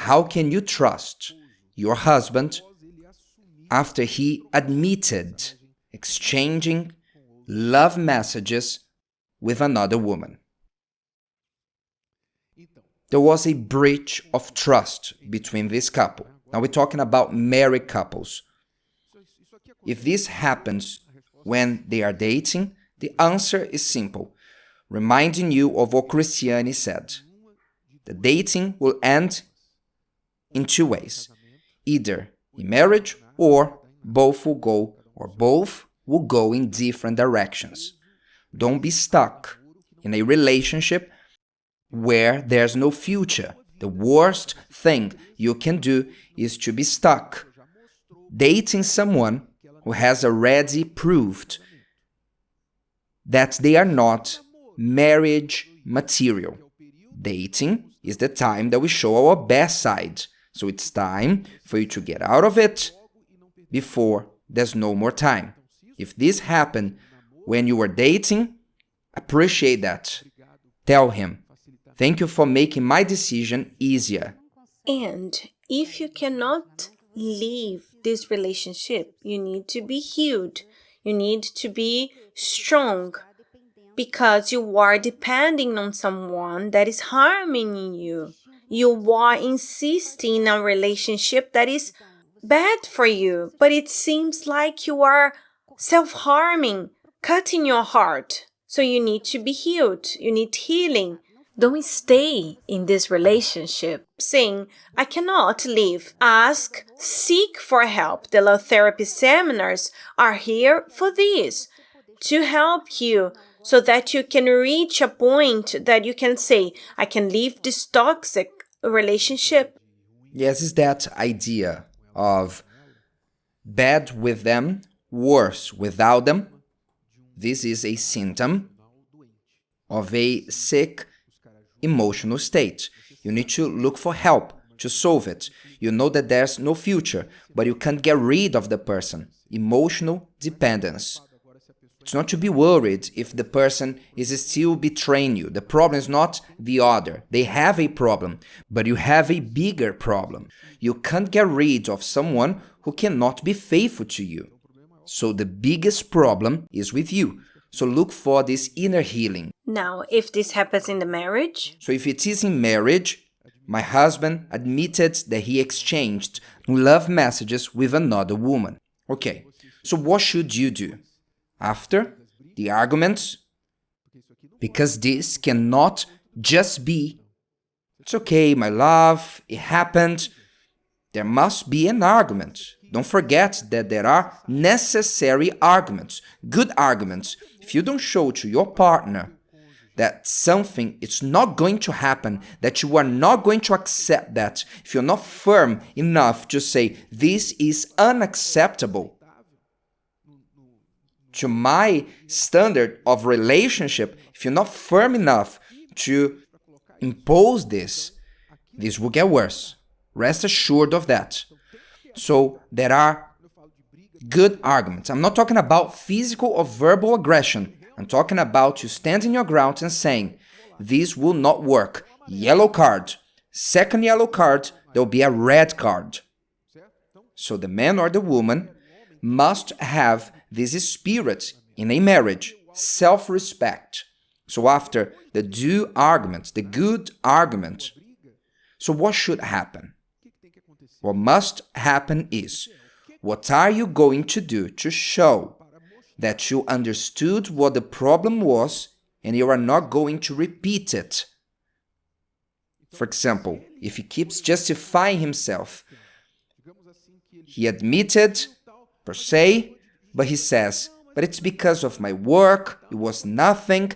how can you trust your husband after he admitted exchanging love messages with another woman? There was a breach of trust between this couple. Now we're talking about married couples. If this happens when they are dating, the answer is simple, reminding you of what Christiane said. The dating will end in two ways, either in marriage or both will go in different directions. Don't be stuck in a relationship where there's no future. The worst thing you can do is to be stuck dating someone who has already proved that they are not marriage material. Dating is the time that we show our best side. So it's time for you to get out of it before there's no more time. If this happened when you were dating, appreciate that. Tell him, thank you for making my decision easier. And if you cannot leave this relationship, you need to be healed. You need to be strong because you are depending on someone that is harming you. You are insisting on a relationship that is bad for you, but it seems like you are self-harming, cutting your heart. So you need to be healed. You need healing. Don't stay in this relationship saying, I cannot leave. Ask, seek for help. The love therapy seminars are here for this, to help you so that you can reach a point that you can say, I can leave this toxic relationship. Yes, it's that idea of bad with them, worse without them. This is a symptom of a sick emotional state. You need to look for help to solve it. You know that there's no future, but you can't get rid of the person. Emotional dependence. It's not to be worried if the person is still betraying you. The problem is not the other. They have a problem, but you have a bigger problem. You can't get rid of someone who cannot be faithful to you. So the biggest problem is with you. So look for this inner healing. Now, if this happens in the marriage? So if it is in marriage, my husband admitted that he exchanged love messages with another woman. Okay, so what should you do? After the arguments, because this cannot just be, it's okay, my love, it happened. There must be an argument. Don't forget that there are necessary arguments, good arguments. If you don't show to your partner that something is not going to happen, that you are not going to accept that, if you're not firm enough to say, this is unacceptable to my standard of relationship, if you're not firm enough to impose this will get worse. Rest assured of that. So there are good arguments. I'm not talking about physical or verbal aggression. I'm talking about you standing your ground and saying, this will not work. Yellow card. Second yellow card, there will be a red card. So the man or the woman must have this spirit in a marriage, self-respect. So after the do argument, the good argument, so what should happen? What must happen is, what are you going to do to show that you understood what the problem was and you are not going to repeat it? For example, if he keeps justifying himself, he admitted, per se, but he says, but it's because of my work, it was nothing.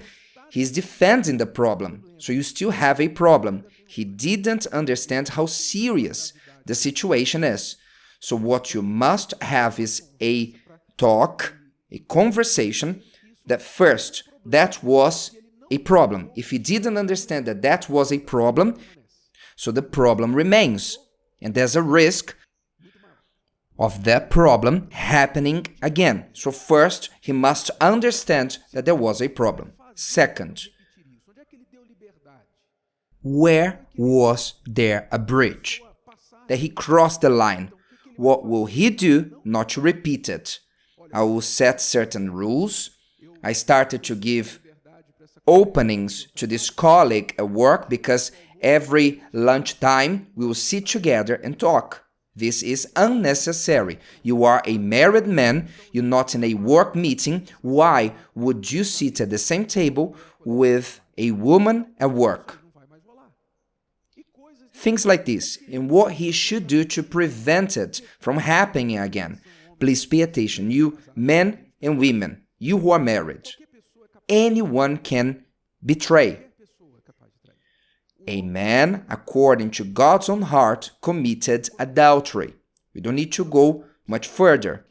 He's defending the problem, so you still have a problem. He didn't understand how serious the situation is. So what you must have is a talk, a conversation, that first, that was a problem. If he didn't understand that that was a problem, so the problem remains. And there's a risk of that problem happening again. So first, he must understand that there was a problem. Second, where was there a breach? that he crossed the line, what will he do not to repeat it? I will set certain rules. I started to give openings to this colleague at work because every lunchtime we will sit together and talk. This is unnecessary. You are a married man, you're not in a work meeting. Why would you sit at the same table with a woman at work? Things like this, and what he should do to prevent it from happening again. Please pay attention, you men and women, you who are married. Anyone can betray. A man, according to God's own heart, committed adultery. We don't need to go much further.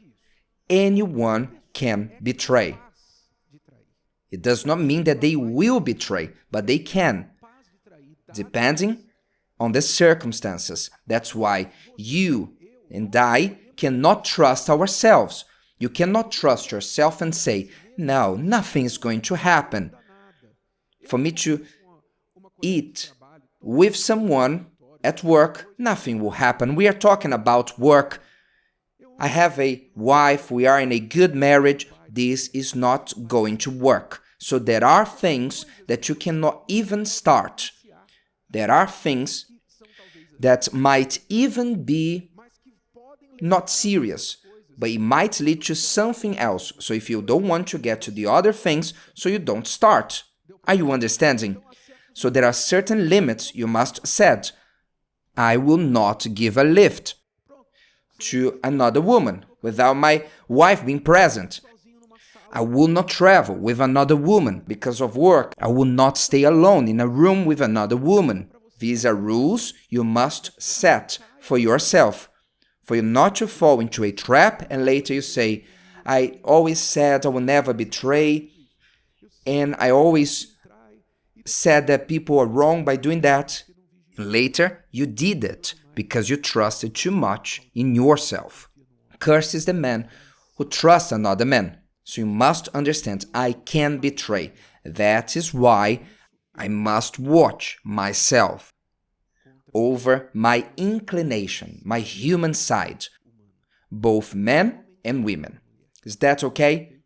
Anyone can betray. It does not mean that they will betray, but they can, depending on the circumstances. That's why you and I cannot trust ourselves. You cannot trust yourself and say, no, nothing is going to happen. For me to eat with someone at work, nothing will happen. We are talking about work. I have a wife, we are in a good marriage. This is not going to work. So there are things that you cannot even start. There are things that might even be not serious, but it might lead to something else. So if you don't want to get to the other things, so you don't start. Are you understanding? So there are certain limits you must set. I will not give a lift to another woman without my wife being present. I will not travel with another woman because of work. I will not stay alone in a room with another woman. These are rules you must set for yourself, for you not to fall into a trap and later you say, I always said I will never betray, and I always said that people are wrong by doing that. Later, you did it because you trusted too much in yourself. Cursed is the man who trusts another man. So you must understand, I can betray. That is why I must watch myself over my inclination, my human side, both men and women. Is that okay?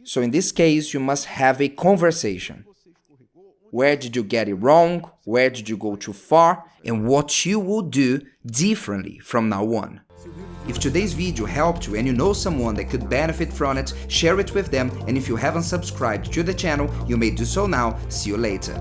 So in this case, you must have a conversation. Where did you get it wrong? Where did you go too far? And what you will do differently from now on. If today's video helped you and you know someone that could benefit from it, share it with them. And if you haven't subscribed to the channel, you may do so now. See you later.